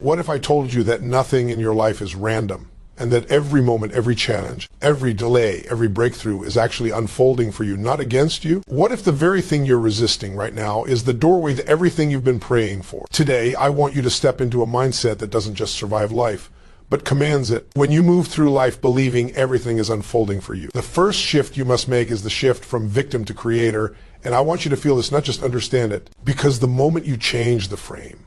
What if I told you that nothing in your life is random, and that every moment, every challenge, every delay, every breakthrough is actually unfolding for you, not against you? What if the very thing you're resisting right now is the doorway to everything you've been praying for? Today, I want you to step into a mindset that doesn't just survive life, but commands it. When you move through life believing everything is unfolding for you, the first shift you must make is the shift from victim to creator. And I want you to feel this, not just understand it, because the moment you change the frame,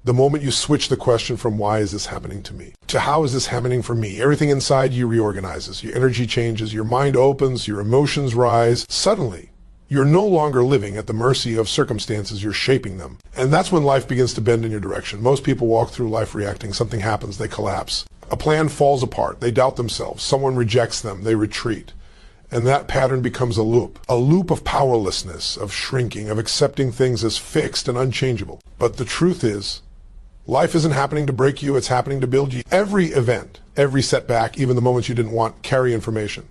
the moment you switch the question from why is this happening to me to how is this happening for me, everything inside you reorganizes, your energy changes, your mind opens, your emotions rise. Suddenly, you're no longer living at the mercy of circumstances, you're shaping them. And that's when life begins to bend in your direction. Most people walk through life reacting. Something happens, they collapse. A plan falls apart, they doubt themselves, someone rejects them, they retreat. And that pattern becomes a loop of powerlessness, of shrinking, of accepting things as fixed and unchangeable. But the truth is, life isn't happening to break you, it's happening to build you. Every event, every setback, even the moments you didn't want, carry information.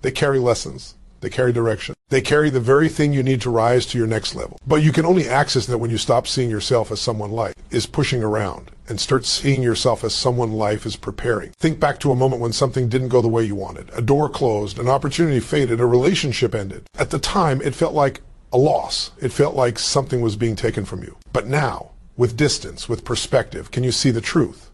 They carry lessons. They carry direction. They carry the very thing you need to rise to your next level. But you can only access that when you stop seeing yourself as someone life is pushing around and start seeing yourself as someone life is preparing. Think back to a moment when something didn't go the way you wanted. A door closed, an opportunity faded, a relationship ended. At the time, it felt like a loss. It felt like something was being taken from you. But now, with distance, with perspective, can you see the truth?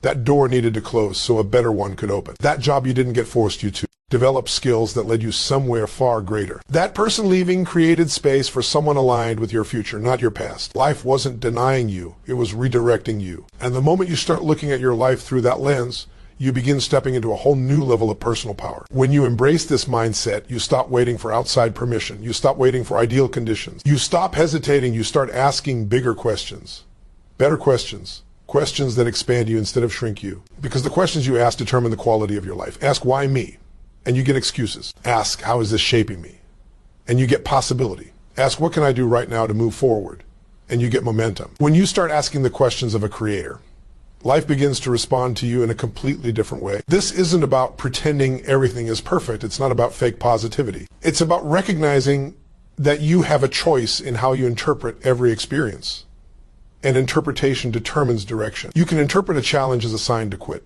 That door needed to close so a better one could open. That job you didn't get forced you to. Develop skills that led you somewhere far greater. That person leaving created space for someone aligned with your future, not your past. Life wasn't denying you, it was redirecting you. And the moment you start looking at your life through that lens, you begin stepping into a whole new level of personal power. When you embrace this mindset, you stop waiting for outside permission. You stop waiting for ideal conditions. You stop hesitating, you start asking bigger questions, better questions. Questions that expand you instead of shrink you. Because the questions you ask determine the quality of your life. Ask, why me? And you get excuses. Ask, how is this shaping me? And you get possibility. Ask, what can I do right now to move forward? And you get momentum. When you start asking the questions of a creator, life begins to respond to you in a completely different way. This isn't about pretending everything is perfect. It's not about fake positivity. It's about recognizing that you have a choice in how you interpret every experience. And interpretation determines direction. You can interpret a challenge as a sign to quit,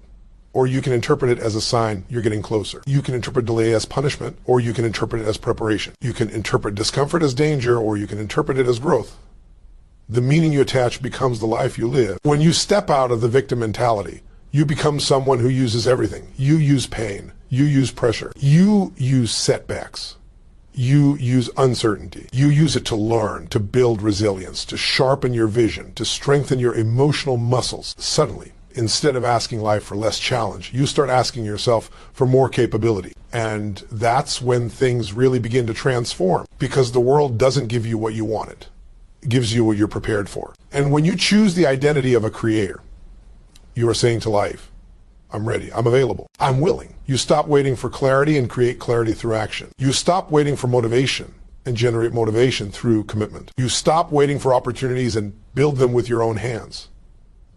or you can interpret it as a sign you're getting closer. You can interpret delay as punishment, or you can interpret it as preparation. You can interpret discomfort as danger, or you can interpret it as growth. The meaning you attach becomes the life you live. When you step out of the victim mentality, you become someone who uses everything. You use pain. You use pressure. You use setbacks. You use uncertainty. You use it to learn, to build resilience, to sharpen your vision, to strengthen your emotional muscles. Suddenly, instead of asking life for less challenge, you start asking yourself for more capability. And that's when things really begin to transform, because the world doesn't give you what you wanted. It gives you what you're prepared for. And when you choose the identity of a creator, you are saying to life, I'm ready, I'm available, I'm willing. You stop waiting for clarity and create clarity through action. You stop waiting for motivation and generate motivation through commitment. You stop waiting for opportunities and build them with your own hands.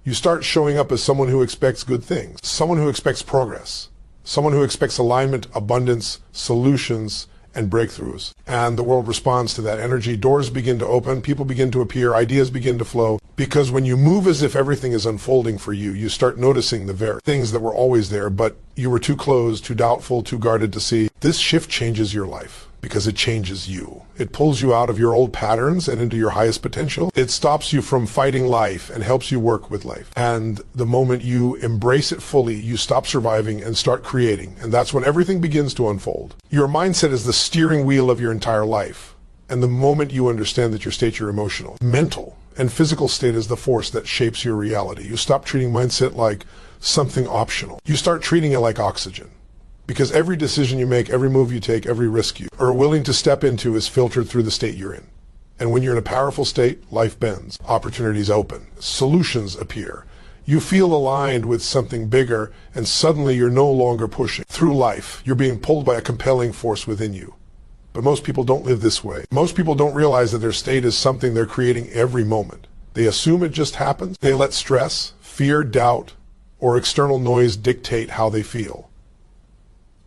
You start showing up as someone who expects good things, someone who expects progress, someone who expects alignment, abundance, solutions, and breakthroughs. And the world responds to that energy. Doors begin to open, people begin to appear, ideas begin to flow. Because when you move as if everything is unfolding for you, you start noticing the very things that were always there, but you were too closed, too doubtful, too guarded to see. This shift changes your life because it changes you. It pulls you out of your old patterns and into your highest potential. It stops you from fighting life and helps you work with life. And the moment you embrace it fully, you stop surviving and start creating. And that's when everything begins to unfold. Your mindset is the steering wheel of your entire life. And the moment you understand that your state, your emotional, mental, and physical state is the force that shapes your reality. You stop treating mindset like something optional. You start treating it like oxygen. Because every decision you make, every move you take, every risk you are willing to step into is filtered through the state you're in. And when you're in a powerful state, life bends, opportunities open, solutions appear. You feel aligned with something bigger, and suddenly you're no longer pushing through life. You're being pulled by a compelling force within you. But most people don't live this way. Most people don't realize that their state is something they're creating every moment. They assume it just happens. They let stress, fear, doubt, or external noise dictate how they feel.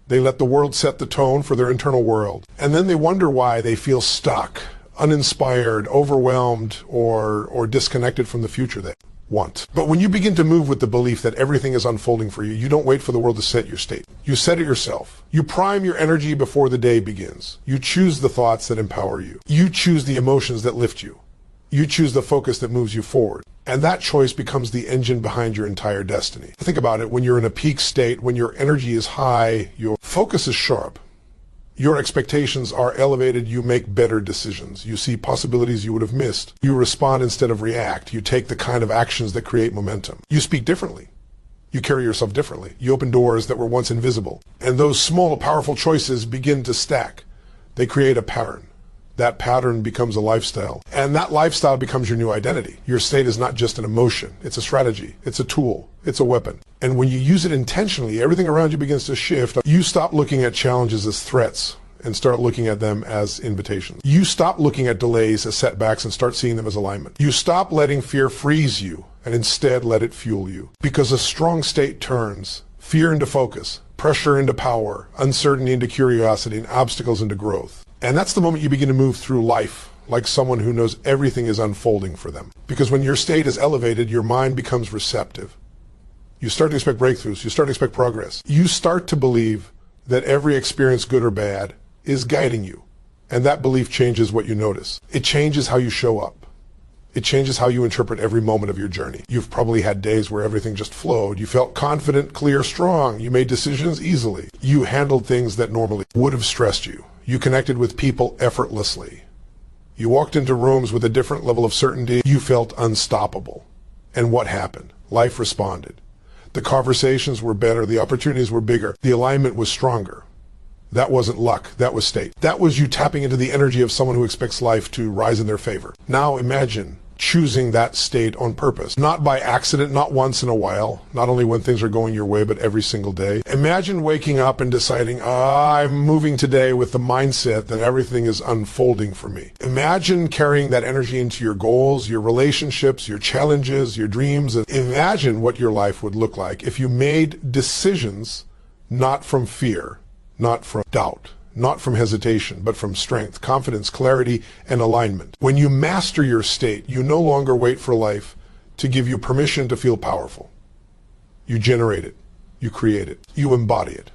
They let the world set the tone for their internal world. And then they wonder why they feel stuck, uninspired, overwhelmed, or disconnected from the future. want. But when you begin to move with the belief that everything is unfolding for you, you don't wait for the world to set your state. You set it yourself. You prime your energy before the day begins. You choose the thoughts that empower you. You choose the emotions that lift you. You choose the focus that moves you forward. And that choice becomes the engine behind your entire destiny. Think about it. When you're in a peak state, when your energy is high, your focus is sharp. Your expectations are elevated. You make better decisions. You see possibilities you would have missed. You respond instead of react. You take the kind of actions that create momentum. You speak differently. You carry yourself differently. You open doors that were once invisible. And those small, powerful choices begin to stack. They create a pattern. That pattern becomes a lifestyle. And that lifestyle becomes your new identity. Your state is not just an emotion. It's a strategy. It's a tool. It's a weapon. And when you use it intentionally, everything around you begins to shift. You stop looking at challenges as threats and start looking at them as invitations. You stop looking at delays as setbacks and start seeing them as alignment. You stop letting fear freeze you and instead let it fuel you. Because a strong state turns fear into focus, pressure into power, uncertainty into curiosity, and obstacles into growth. And that's the moment you begin to move through life like someone who knows everything is unfolding for them. Because when your state is elevated, your mind becomes receptive. You start to expect breakthroughs. You start to expect progress. You start to believe that every experience, good or bad, is guiding you. And that belief changes what you notice. It changes how you show up. It changes how you interpret every moment of your journey. You've probably had days where everything just flowed. You felt confident, clear, strong. You made decisions easily. You handled things that normally would have stressed you. You connected with people effortlessly. You walked into rooms with a different level of certainty. You felt unstoppable. And what happened? Life responded. The conversations were better. The opportunities were bigger. The alignment was stronger. That wasn't luck. That was state. That was you tapping into the energy of someone who expects life to rise in their favor. Now imagine choosing that state on purpose, not by accident, not once in a while, not only when things are going your way, but every single day. Imagine waking up and deciding, I'm moving today with the mindset that everything is unfolding for me. Imagine carrying that energy into your goals, your relationships, your challenges, your dreams. And imagine what your life would look like if you made decisions not from fear, not from doubt, not from hesitation, but from strength, confidence, clarity, and alignment. When you master your state, you no longer wait for life to give you permission to feel powerful. You generate it. You create it. You embody it.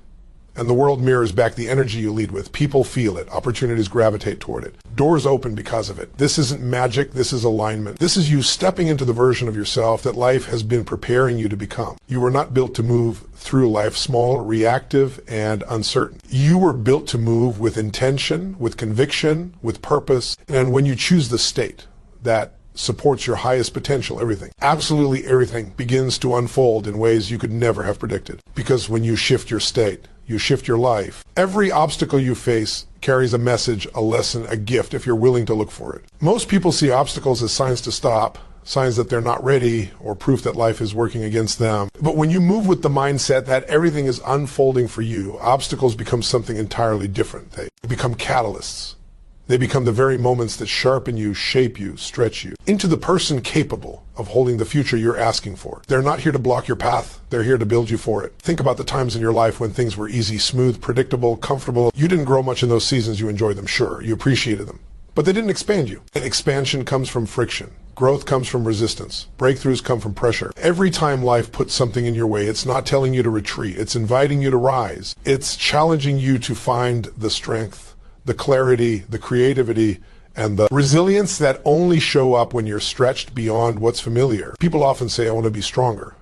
And the world mirrors back the energy you lead with. People feel it. Opportunities gravitate toward it. Doors open because of it. This isn't magic. This is alignment. This is you stepping into the version of yourself that life has been preparing you to become. You were not built to move through life small, reactive, and uncertain. You were built to move with intention, with conviction, with purpose. And when you choose the state that supports your highest potential, everything, absolutely everything begins to unfold in ways you could never have predicted. Because when you shift your state, you shift your life. Every obstacle you face carries a message, a lesson, a gift, if you're willing to look for it. Most people see obstacles as signs to stop, signs that they're not ready, or proof that life is working against them. But when you move with the mindset that everything is unfolding for you, obstacles become something entirely different. They become catalysts. They become the very moments that sharpen you, shape you, stretch you into the person capable of holding the future you're asking for. They're not here to block your path. They're here to build you for it. Think about the times in your life when things were easy, smooth, predictable, comfortable. You didn't grow much in those seasons. You enjoyed them, sure. You appreciated them. But they didn't expand you. And expansion comes from friction. Growth comes from resistance. Breakthroughs come from pressure. Every time life puts something in your way, it's not telling you to retreat. It's inviting you to rise. It's challenging you to find the strength, the clarity, the creativity, and the resilience that only show up when you're stretched beyond what's familiar. People often say, I want to be stronger,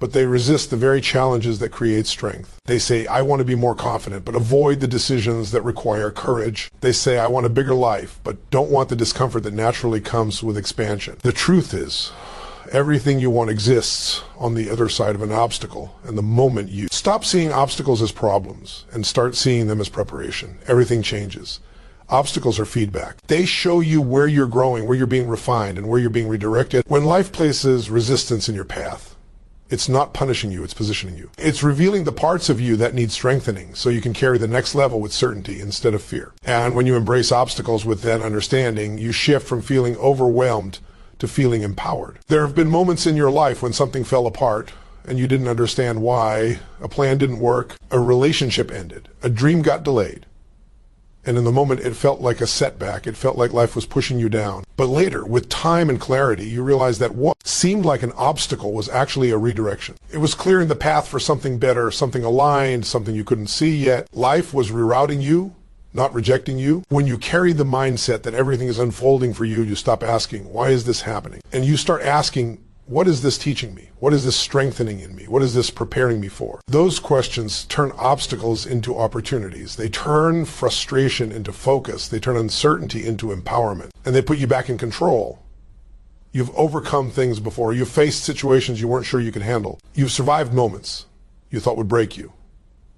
but they resist the very challenges that create strength. They say, I want to be more confident, but avoid the decisions that require courage. They say, I want a bigger life, but don't want the discomfort that naturally comes with expansion. The truth is, everything you want exists on the other side of an obstacle. And the moment you stop seeing obstacles as problems and start seeing them as preparation, everything changes. Obstacles are feedback. They show you where you're growing, where you're being refined, and where you're being redirected. When life places resistance in your path, it's not punishing you, it's positioning you. It's revealing the parts of you that need strengthening so you can carry the next level with certainty instead of fear. And when you embrace obstacles with that understanding, you shift from feeling overwhelmed to feeling empowered. There have been moments in your life when something fell apart and you didn't understand why. A plan didn't work, a relationship ended, a dream got delayed. And in the moment, it felt like a setback. It felt like life was pushing you down. But later, with time and clarity, you realized that what seemed like an obstacle was actually a redirection. It was clearing the path for something better, something aligned, something you couldn't see yet. Life was rerouting you, not rejecting you. When you carry the mindset that everything is unfolding for you, you stop asking, why is this happening? And you start asking, what is this teaching me? What is this strengthening in me? What is this preparing me for? Those questions turn obstacles into opportunities. They turn frustration into focus. They turn uncertainty into empowerment. And they put you back in control. You've overcome things before. You've faced situations you weren't sure you could handle. You've survived moments you thought would break you.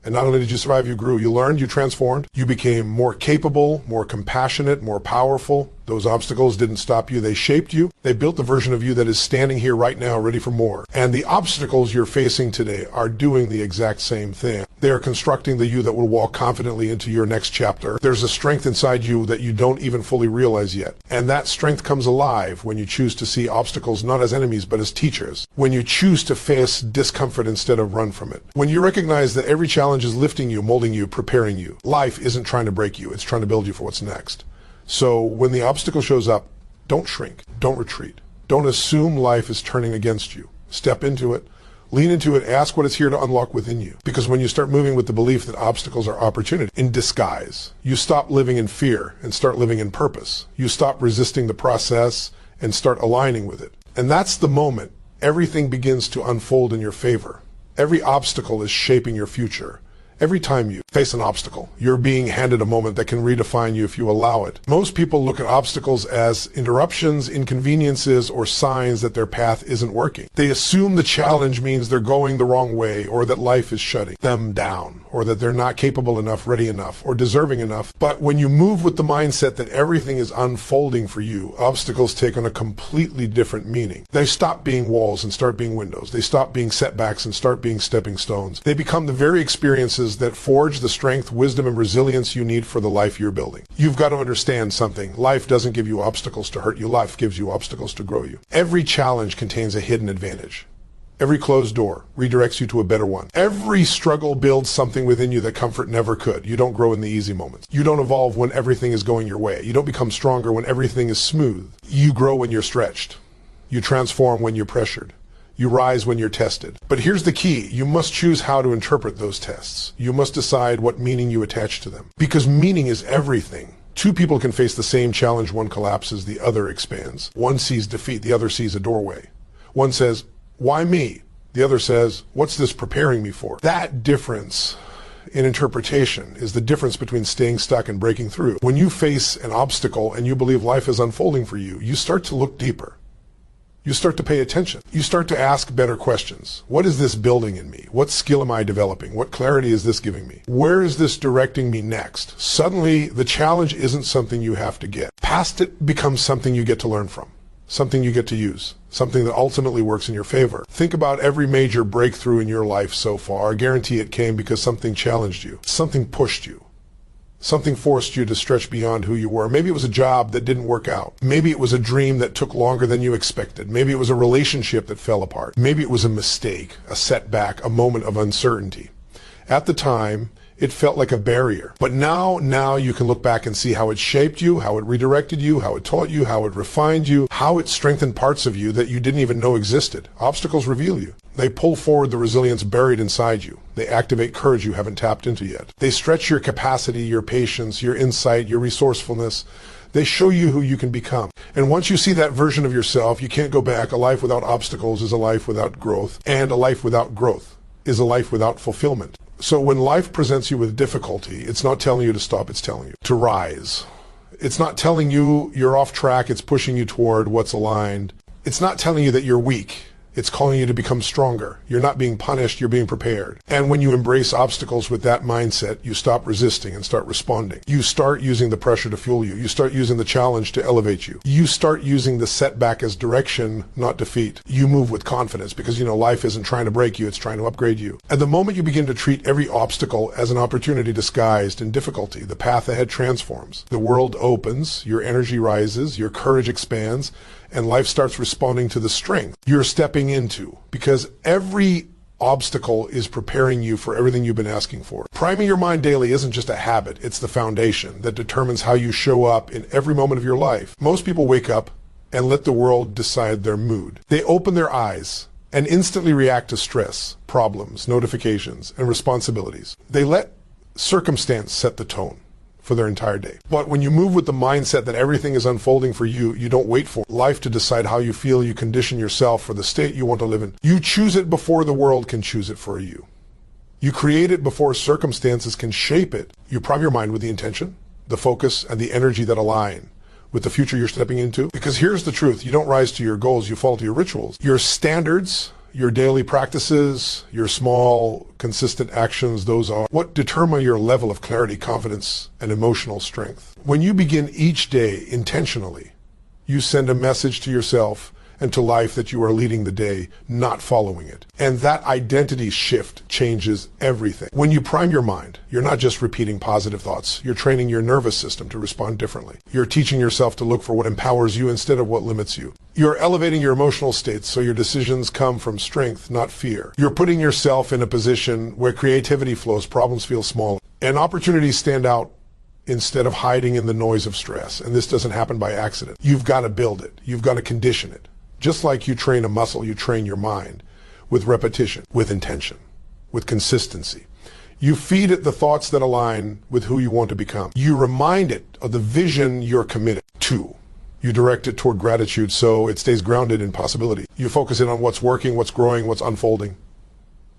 And not only did you survive, you grew. You learned, you transformed. You became more capable, more compassionate, more powerful. Those obstacles didn't stop you. They shaped you. They built the version of you that is standing here right now, ready for more. And the obstacles you're facing today are doing the exact same thing. They are constructing the you that will walk confidently into your next chapter. There's a strength inside you that you don't even fully realize yet. And that strength comes alive when you choose to see obstacles not as enemies, but as teachers. When you choose to face discomfort instead of run from it. When you recognize that every challenge is lifting you, molding you, preparing you. Life isn't trying to break you. It's trying to build you for what's next. So when the obstacle shows up, don't shrink, don't retreat. Don't assume life is turning against you. Step into it, lean into it, ask what it's here to unlock within you. Because when you start moving with the belief that obstacles are opportunity in disguise, you stop living in fear and start living in purpose. You stop resisting the process and start aligning with it. And that's the moment everything begins to unfold in your favor. Every obstacle is shaping your future. Every time you face an obstacle, you're being handed a moment that can redefine you if you allow it. Most people look at obstacles as interruptions, inconveniences, or signs that their path isn't working. They assume the challenge means they're going the wrong way, or that life is shutting them down, or that they're not capable enough, ready enough, or deserving enough. But when you move with the mindset that everything is unfolding for you, obstacles take on a completely different meaning. They stop being walls and start being windows. They stop being setbacks and start being stepping stones. They become the very experiences that forge the strength, wisdom, and resilience you need for the life you're building. You've got to understand something. Life doesn't give you obstacles to hurt you. Life gives you obstacles to grow you. Every challenge contains a hidden advantage. Every closed door redirects you to a better one. Every struggle builds something within you that comfort never could. You don't grow in the easy moments. You don't evolve when everything is going your way. You don't become stronger when everything is smooth. You grow when you're stretched. You transform when you're pressured. You rise when you're tested. But here's the key. You must choose how to interpret those tests. You must decide what meaning you attach to them. Because meaning is everything. Two people can face the same challenge. One collapses, the other expands. One sees defeat, the other sees a doorway. One says, why me? The other says, what's this preparing me for? That difference in interpretation is the difference between staying stuck and breaking through. When you face an obstacle and you believe life is unfolding for you, you start to look deeper. You start to pay attention. You start to ask better questions. What is this building in me? What skill am I developing? What clarity is this giving me? Where is this directing me next? Suddenly, the challenge isn't something you have to get. Past it becomes something you get to learn from, something you get to use, something that ultimately works in your favor. Think about every major breakthrough in your life so far. I guarantee it came because something challenged you, something pushed you. Something forced you to stretch beyond who you were. Maybe it was a job that didn't work out. Maybe it was a dream that took longer than you expected. Maybe it was a relationship that fell apart. Maybe it was a mistake, a setback, a moment of uncertainty. At the time, it felt like a barrier. But now you can look back and see how it shaped you, how it redirected you, how it taught you, how it refined you, how it strengthened parts of you that you didn't even know existed. Obstacles reveal you. They pull forward the resilience buried inside you. They activate courage you haven't tapped into yet. They stretch your capacity, your patience, your insight, your resourcefulness. They show you who you can become. And once you see that version of yourself, you can't go back. A life without obstacles is a life without growth. And a life without growth is a life without fulfillment. So when life presents you with difficulty, it's not telling you to stop, it's telling you to rise. It's not telling you you're off track, it's pushing you toward what's aligned. It's not telling you that you're weak. It's calling you to become stronger. You're not being punished, you're being prepared. And when you embrace obstacles with that mindset, you stop resisting and start responding. You start using the pressure to fuel you. You start using the challenge to elevate you. You start using the setback as direction, not defeat. You move with confidence because, life isn't trying to break you, it's trying to upgrade you. And the moment you begin to treat every obstacle as an opportunity disguised in difficulty, the path ahead transforms. The world opens, your energy rises, your courage expands, and life starts responding to the strength you're stepping into. Because every obstacle is preparing you for everything you've been asking for. Priming your mind daily isn't just a habit, it's the foundation that determines how you show up in every moment of your life. Most people wake up and let the world decide their mood. They open their eyes and instantly react to stress, problems, notifications, and responsibilities. They let circumstance set the tone for their entire day. But when you move with the mindset that everything is unfolding for you, you don't wait for life to decide how you feel. You condition yourself for the state you want to live in. You choose it before the world can choose it for you. You create it before circumstances can shape it. You prime your mind with the intention, the focus, and the energy that align with the future you're stepping into. Because here's the truth. You don't rise to your goals, you fall to your rituals. Your standards, your daily practices, your small, consistent actions, those are what determine your level of clarity, confidence, and emotional strength. When you begin each day intentionally, you send a message to yourself and to life that you are leading the day, not following it. And that identity shift changes everything. When you prime your mind, you're not just repeating positive thoughts. You're training your nervous system to respond differently. You're teaching yourself to look for what empowers you instead of what limits you. You're elevating your emotional states so your decisions come from strength, not fear. You're putting yourself in a position where creativity flows, problems feel small, and opportunities stand out instead of hiding in the noise of stress. And this doesn't happen by accident. You've got to build it. You've got to condition it. Just like you train a muscle, you train your mind with repetition, with intention, with consistency. You feed it the thoughts that align with who you want to become. You remind it of the vision you're committed to. You direct it toward gratitude so it stays grounded in possibility. You focus in on what's working, what's growing, what's unfolding.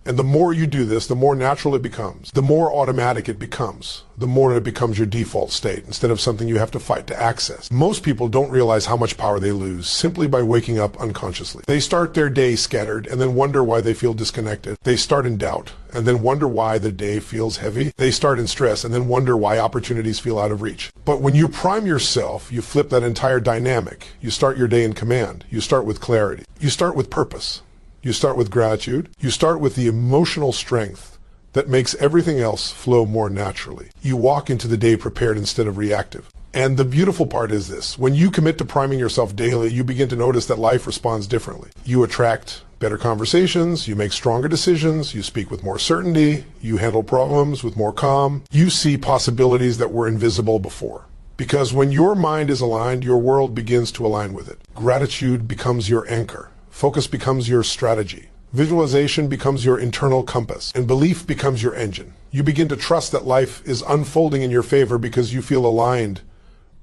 And the more you do this, the more natural it becomes, the more automatic it becomes, the more it becomes your default state instead of something you have to fight to access. Most people don't realize how much power they lose simply by waking up unconsciously. They start their day scattered and then wonder why they feel disconnected. They start in doubt and then wonder why the day feels heavy. They start in stress and then wonder why opportunities feel out of reach. But when you prime yourself, you flip that entire dynamic. You start your day in command. You start with clarity. You start with purpose. You start with gratitude. You start with the emotional strength that makes everything else flow more naturally. You walk into the day prepared instead of reactive. And the beautiful part is this. When you commit to priming yourself daily, you begin to notice that life responds differently. You attract better conversations, you make stronger decisions, you speak with more certainty, you handle problems with more calm, you see possibilities that were invisible before. Because when your mind is aligned, your world begins to align with it. Gratitude becomes your anchor. Focus becomes your strategy. Visualization becomes your internal compass, and belief becomes your engine. You begin to trust that life is unfolding in your favor because you feel aligned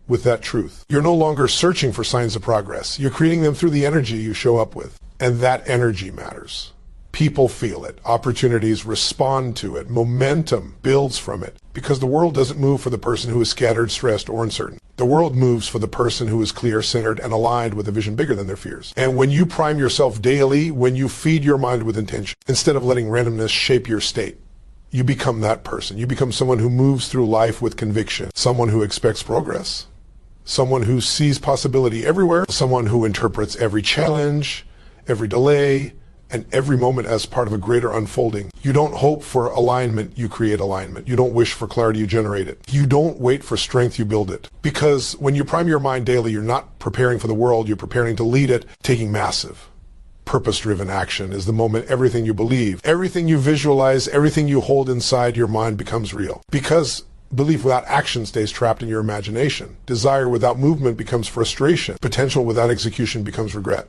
with that truth. You're no longer searching for signs of progress. You're creating them through the energy you show up with. And that energy matters. People feel it. Opportunities respond to it. Momentum builds from it. Because the world doesn't move for the person who is scattered, stressed, or uncertain. The world moves for the person who is clear, centered, and aligned with a vision bigger than their fears. And when you prime yourself daily, when you feed your mind with intention, instead of letting randomness shape your state, you become that person. You become someone who moves through life with conviction, someone who expects progress, someone who sees possibility everywhere, someone who interprets every challenge, every delay, and every moment as part of a greater unfolding. You don't hope for alignment, you create alignment. You don't wish for clarity, you generate it. You don't wait for strength, you build it. Because when you prime your mind daily, you're not preparing for the world, you're preparing to lead it. Taking massive, purpose-driven action is the moment everything you believe, everything you visualize, everything you hold inside your mind becomes real. Because belief without action stays trapped in your imagination. Desire without movement becomes frustration. Potential without execution becomes regret.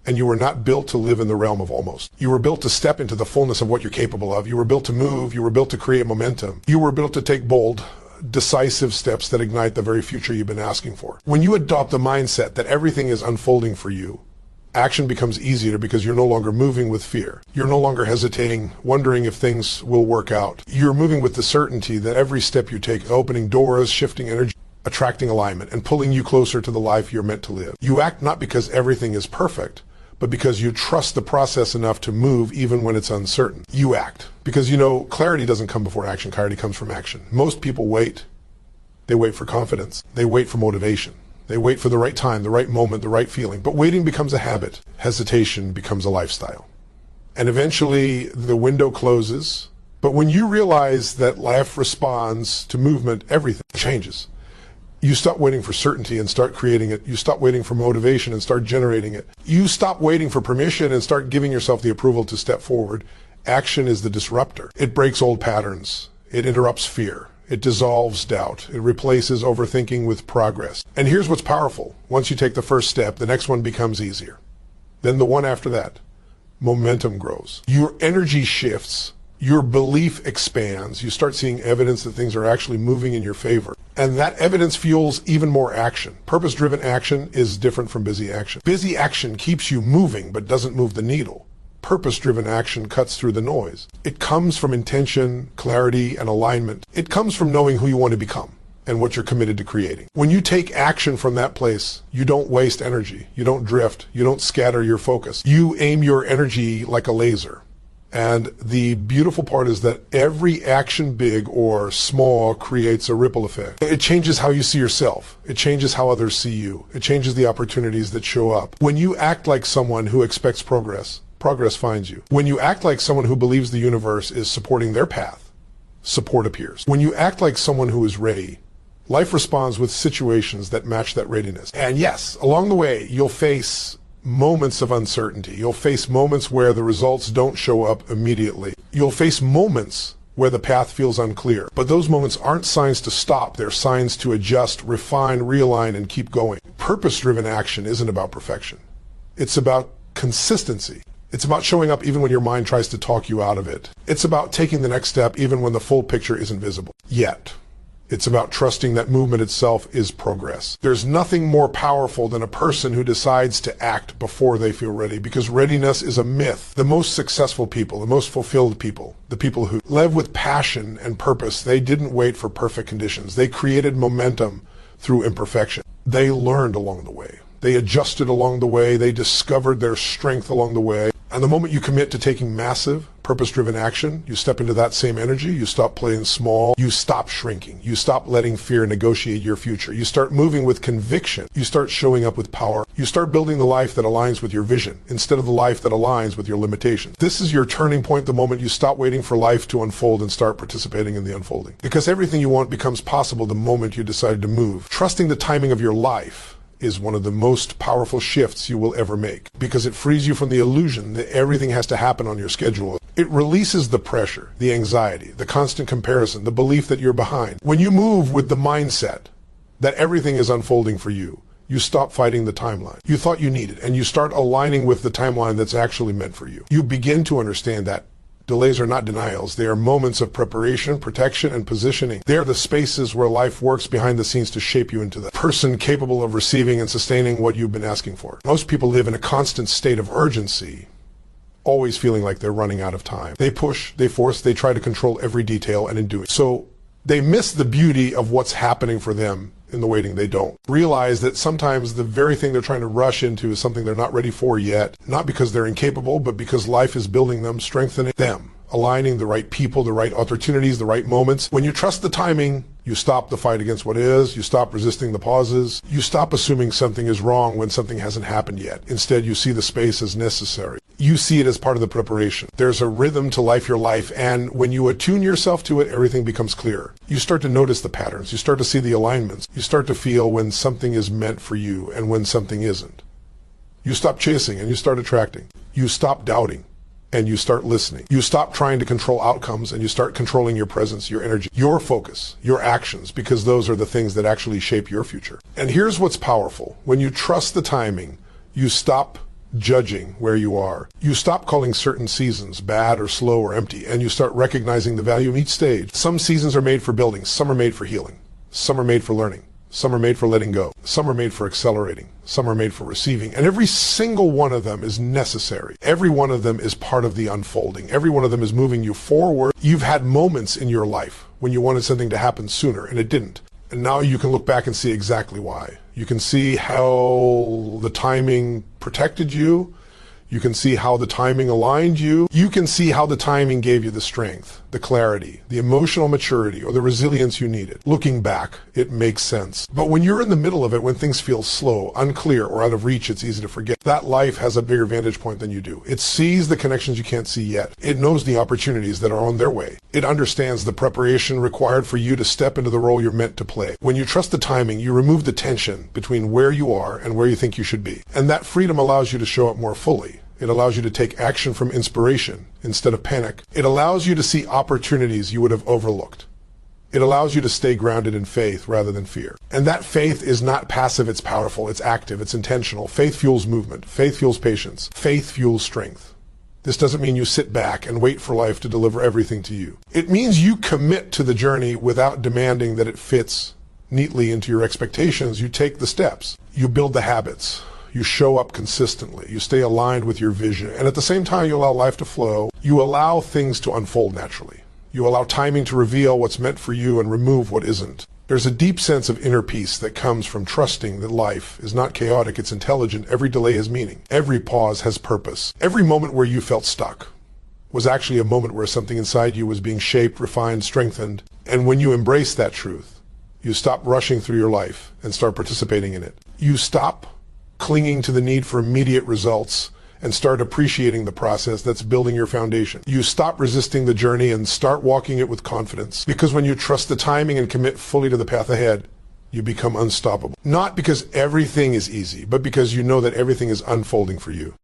And you were not built to live in the realm of almost. You were built to step into the fullness of what you're capable of. You were built to move. You were built to create momentum. You were built to take bold, decisive steps that ignite the very future you've been asking for. When you adopt the mindset that everything is unfolding for you, action becomes easier because you're no longer moving with fear. You're no longer hesitating, wondering if things will work out. You're moving with the certainty that every step you take, opening doors, shifting energy, attracting alignment, and pulling you closer to the life you're meant to live. You act not because everything is perfect, but because you trust the process enough to move even when it's uncertain. You act. Because clarity doesn't come before action. Clarity comes from action. Most people wait. They wait for confidence. They wait for motivation. They wait for the right time, the right moment, the right feeling. But waiting becomes a habit. Hesitation becomes a lifestyle. And eventually the window closes. But when you realize that life responds to movement, everything changes. You stop waiting for certainty and start creating it. You stop waiting for motivation and start generating it. You stop waiting for permission and start giving yourself the approval to step forward. Action is the disruptor. It breaks old patterns. It interrupts fear. It dissolves doubt. It replaces overthinking with progress. And here's what's powerful. Once you take the first step, the next one becomes easier. Then the one after that. Momentum grows. Your energy shifts. Your belief expands. You start seeing evidence that things are actually moving in your favor. And that evidence fuels even more action. Purpose-driven action is different from busy action. Busy action keeps you moving but doesn't move the needle. Purpose-driven action cuts through the noise. It comes from intention, clarity, and alignment. It comes from knowing who you want to become and what you're committed to creating. When you take action from that place, you don't waste energy. You don't drift. You don't scatter your focus. You aim your energy like a laser. And the beautiful part is that every action, big or small, creates a ripple effect. It changes how you see yourself. It changes how others see you. It changes the opportunities that show up. When you act like someone who expects progress, progress finds you. When you act like someone who believes the universe is supporting their path, support appears. When you act like someone who is ready, life responds with situations that match that readiness. And yes, along the way, you'll face moments of uncertainty. You'll face moments where the results don't show up immediately. You'll face moments where the path feels unclear. But those moments aren't signs to stop. They're signs to adjust, refine, realign, and keep going. Purpose-driven action isn't about perfection. It's about consistency. It's about showing up even when your mind tries to talk you out of it. It's about taking the next step even when the full picture isn't visible yet. It's about trusting that movement itself is progress. There's nothing more powerful than a person who decides to act before they feel ready, because readiness is a myth. The most successful people, the most fulfilled people, the people who live with passion and purpose, they didn't wait for perfect conditions. They created momentum through imperfection. They learned along the way. They adjusted along the way. They discovered their strength along the way. And the moment you commit to taking massive, purpose-driven action, you step into that same energy. You stop playing small. You stop shrinking. You stop letting fear negotiate your future. You start moving with conviction. You start showing up with power. You start building the life that aligns with your vision instead of the life that aligns with your limitations. This is your turning point, the moment you stop waiting for life to unfold and start participating in the unfolding. Because everything you want becomes possible the moment you decide to move. Trusting the timing of your life is one of the most powerful shifts you will ever make, because it frees you from the illusion that everything has to happen on your schedule. It releases the pressure, the anxiety, the constant comparison, the belief that you're behind. When you move with the mindset that everything is unfolding for you, you stop fighting the timeline you thought you needed, and you start aligning with the timeline that's actually meant for you. You begin to understand that delays are not denials. They are moments of preparation, protection, and positioning. They are the spaces where life works behind the scenes to shape you into the person capable of receiving and sustaining what you've been asking for. Most people live in a constant state of urgency, always feeling like they're running out of time. They push, they force, they try to control every detail, and in doing so, they miss the beauty of what's happening for them in the waiting. They don't realize that sometimes the very thing they're trying to rush into is something they're not ready for yet, not because they're incapable, but because life is building them, strengthening them, aligning the right people, the right opportunities, the right moments. When you trust the timing, you stop the fight against what is, you stop resisting the pauses, you stop assuming something is wrong when something hasn't happened yet. Instead, you see the space as necessary. You see it as part of the preparation. There's a rhythm to life, your life, and when you attune yourself to it, everything becomes clearer. You start to notice the patterns. You start to see the alignments. You start to feel when something is meant for you and when something isn't. You stop chasing and you start attracting. You stop doubting and you start listening. You stop trying to control outcomes and you start controlling your presence, your energy, your focus, your actions, because those are the things that actually shape your future. And here's what's powerful. When you trust the timing, you stop judging where you are. You stop calling certain seasons bad or slow or empty, and you start recognizing the value of each stage. Some seasons are made for building. Some are made for healing. Some are made for learning. Some are made for letting go. Some are made for accelerating. Some are made for receiving. And every single one of them is necessary. Every one of them is part of the unfolding. Every one of them is moving you forward. You've had moments in your life when you wanted something to happen sooner and it didn't. And now you can look back and see exactly why. You can see how the timing protected you. You can see how the timing aligned you. You can see how the timing gave you the strength, the clarity, the emotional maturity, or the resilience you needed. Looking back, it makes sense. But when you're in the middle of it, when things feel slow, unclear, or out of reach, it's easy to forget. That life has a bigger vantage point than you do. It sees the connections you can't see yet. It knows the opportunities that are on their way. It understands the preparation required for you to step into the role you're meant to play. When you trust the timing, you remove the tension between where you are and where you think you should be. And that freedom allows you to show up more fully It allows you to take action from inspiration instead of panic. It allows you to see opportunities you would have overlooked. It allows you to stay grounded in faith rather than fear. And that faith is not passive, it's powerful, it's active, it's intentional. Faith fuels movement. Faith fuels patience. Faith fuels strength. This doesn't mean you sit back and wait for life to deliver everything to you. It means you commit to the journey without demanding that it fits neatly into your expectations. You take the steps. You build the habits. You show up consistently. You stay aligned with your vision. And at the same time, you allow life to flow. You allow things to unfold naturally. You allow timing to reveal what's meant for you and remove what isn't. There's a deep sense of inner peace that comes from trusting that life is not chaotic, it's intelligent. Every delay has meaning. Every pause has purpose. Every moment where you felt stuck was actually a moment where something inside you was being shaped, refined, strengthened. And when you embrace that truth, you stop rushing through your life and start participating in it. You stop clinging to the need for immediate results and start appreciating the process that's building your foundation. You stop resisting the journey and start walking it with confidence. Because when you trust the timing and commit fully to the path ahead, you become unstoppable. Not because everything is easy, but because you know that everything is unfolding for you.